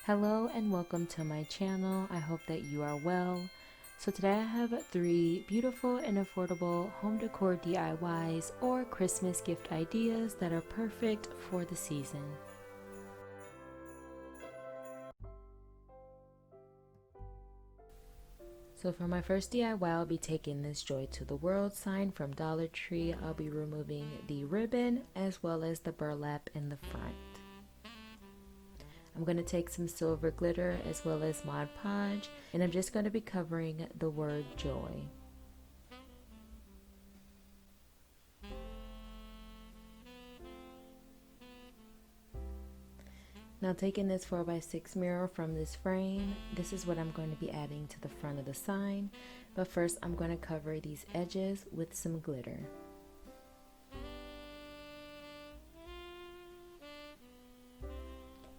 Hello and welcome to my channel. I hope that you are well. So today I have 3 beautiful and affordable home decor DIYs or Christmas gift ideas that are perfect for the season. So for my first DIY, I'll be taking this Joy to the World sign from Dollar Tree. I'll be removing the ribbon as well as the burlap in the front. I'm going to take some silver glitter as well as Mod Podge, and I'm just going to be covering the word joy. Now taking this 4x6 mirror from this frame, this is what I'm going to be adding to the front of the sign. But first I'm going to cover these edges with some glitter.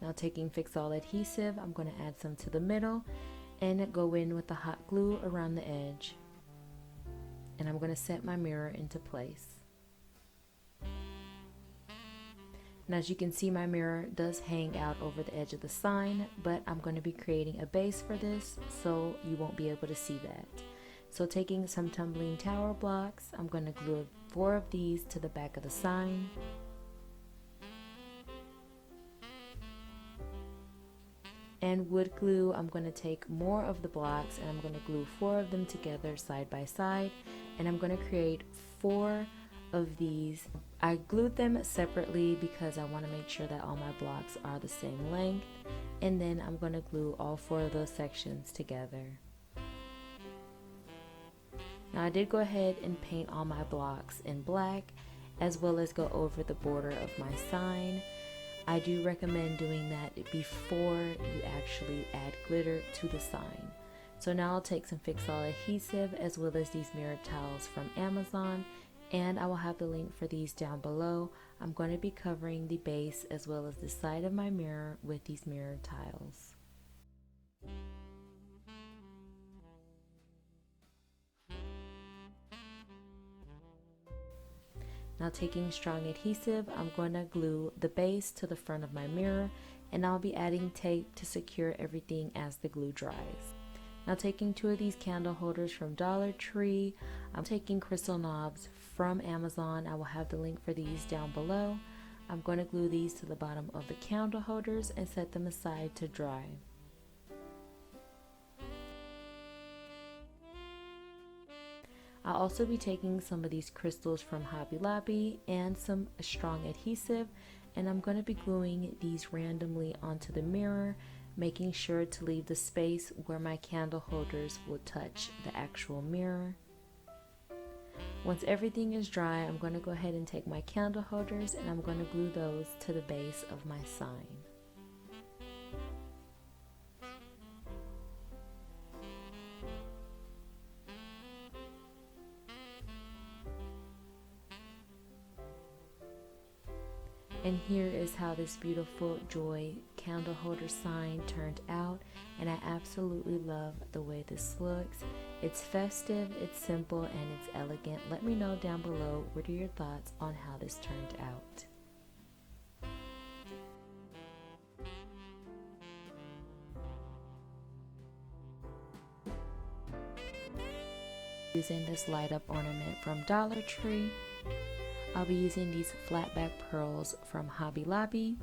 Now taking Fix All adhesive, I'm going to add some to the middle and go in with the hot glue around the edge. And I'm going to set my mirror into place. And as you can see, my mirror does hang out over the edge of the sign, but I'm going to be creating a base for this so you won't be able to see that. So taking some tumbling tower blocks, I'm going to glue 4 of these to the back of the sign. And wood glue, I'm going to take more of the blocks and I'm going to glue 4 of them together side by side, and I'm going to create 4 of these. I glued them separately because I want to make sure that all my blocks are the same length, and then I'm going to glue all 4 of those sections together. Now I did go ahead and paint all my blocks in black as well as go over the border of my sign. I do recommend doing that before you actually add glitter to the sign. So now I'll take some Fix All adhesive as well as these mirror tiles from Amazon, and I will have the link for these down below. I'm going to be covering the base as well as the side of my mirror with these mirror tiles. Now taking strong adhesive, I'm going to glue the base to the front of my mirror, and I'll be adding tape to secure everything as the glue dries. Now taking 2 of these candle holders from Dollar Tree, I'm taking crystal knobs from Amazon. I will have the link for these down below. I'm going to glue these to the bottom of the candle holders and set them aside to dry. I'll also be taking some of these crystals from Hobby Lobby and some strong adhesive, and I'm going to be gluing these randomly onto the mirror, making sure to leave the space where my candle holders will touch the actual mirror. Once everything is dry, I'm going to go ahead and take my candle holders and I'm going to glue those to the base of my sign. And here is how this beautiful Joy candle holder sign turned out, and I absolutely love the way this looks. It's festive, it's simple, and it's elegant. Let me know down below what are your thoughts on how this turned out. Using this light up ornament from Dollar Tree. I'll be using these flat back pearls from Hobby Lobby,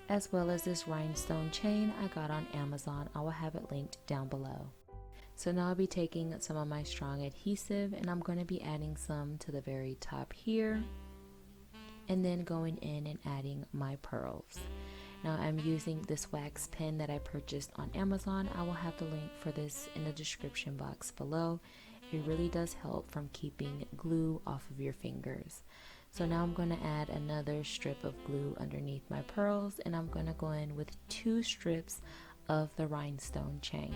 as well as this rhinestone chain I got on Amazon. I will have it linked down below. So now I'll be taking some of my strong adhesive and I'm going to be adding some to the very top here, and then going in and adding my pearls. Now I'm using this wax pen that I purchased on Amazon. I will have the link for this in the description box below. It really does help from keeping glue off of your fingers. So now I'm going to add another strip of glue underneath my pearls, and I'm going to go in with 2 strips of the rhinestone chain.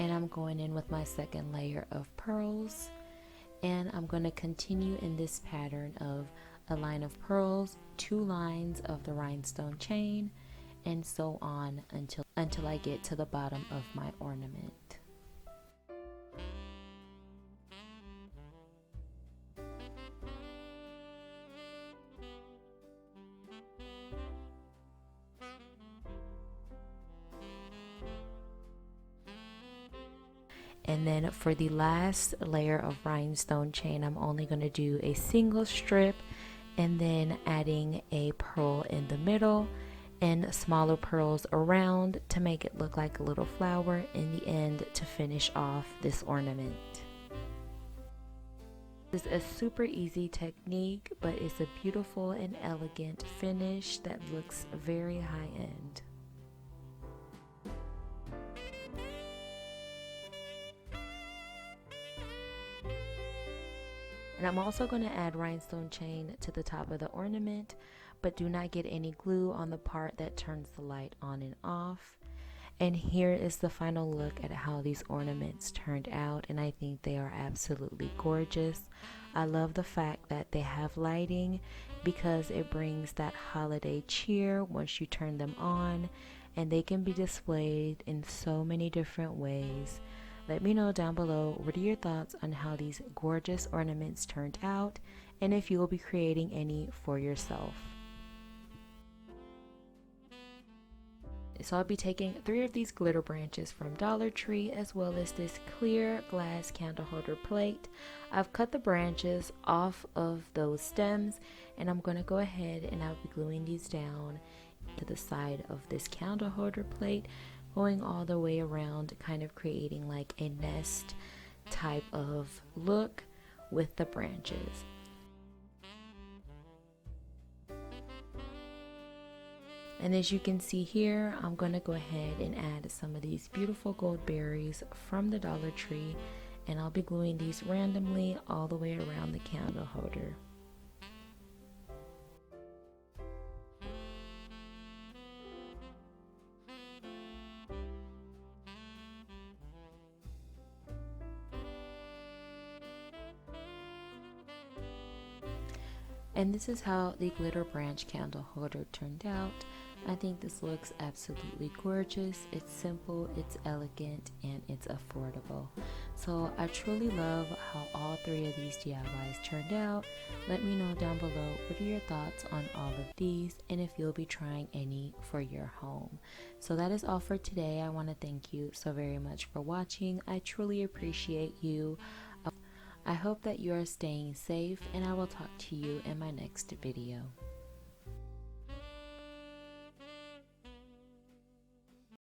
And I'm going in with my second layer of pearls, and I'm going to continue in this pattern of a line of pearls, 2 lines of the rhinestone chain, and so on until I get to the bottom of my ornament. And then for the last layer of rhinestone chain, I'm only going to do a single strip and then adding a pearl in the middle and smaller pearls around to make it look like a little flower in the end to finish off this ornament. This is a super easy technique, but it's a beautiful and elegant finish that looks very high end. And I'm also going to add rhinestone chain to the top of the ornament, but do not get any glue on the part that turns the light on and off. And here is the final look at how these ornaments turned out, and I think they are absolutely gorgeous. I love the fact that they have lighting because it brings that holiday cheer once you turn them on, and they can be displayed in so many different ways. Let me know down below what are your thoughts on how these gorgeous ornaments turned out and if you will be creating any for yourself. So I'll be taking 3 of these glitter branches from Dollar Tree as well as this clear glass candle holder plate. I've cut the branches off of those stems and I'm going to go ahead and I'll be gluing these down to the side of this candle holder plate, going all the way around, kind of creating like a nest type of look with the branches. And as you can see here, I'm going to go ahead and add some of these beautiful gold berries from the Dollar Tree, and I'll be gluing these randomly all the way around the candle holder. And this is how the glitter branch candle holder turned out. I think this looks absolutely gorgeous. It's simple, it's elegant, and it's affordable. So I truly love how all 3 of these DIYs turned out. Let me know down below what are your thoughts on all of these and if you'll be trying any for your home. So that is all for today. I want to thank you so very much for watching. I truly appreciate you. I hope that you are staying safe, and I will talk to you in my next video.